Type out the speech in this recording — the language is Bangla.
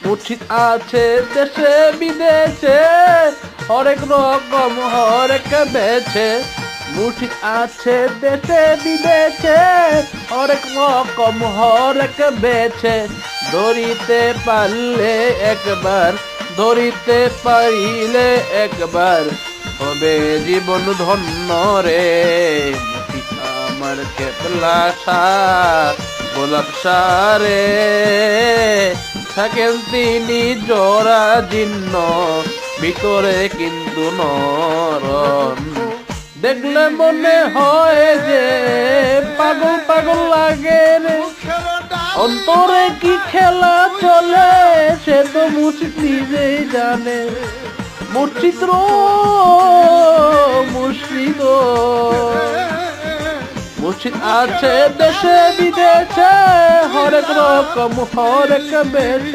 মুর্শিদ আছে দেশে বিদেশে, হরেক রকম হরেক বেছে। মুর্শিদ আছে দেশে বিদেশে, হরেক রকম হরেক বেছে। ধরিতে পারলে একবার, ধরিতে পারিলে একবার, হবে জীবন ধন্য রে। মুর্শিদ আমার কেবলা শাহ, গোলাপ সারে থাকেন তিনি জরা জীর্ণ, ভিতরে কিন্তু নরম। দেখলে মনে হয় যে পাগল পাগল লাগে রে, অন্তরে কি খেলা চলে সে তো মুর্শিদ নিজেই জানে। মুর্শিদ মুর্শিদ মুর্শিদ আছে দেশে বিদেশে, হরেক রকম হরেক বেছে।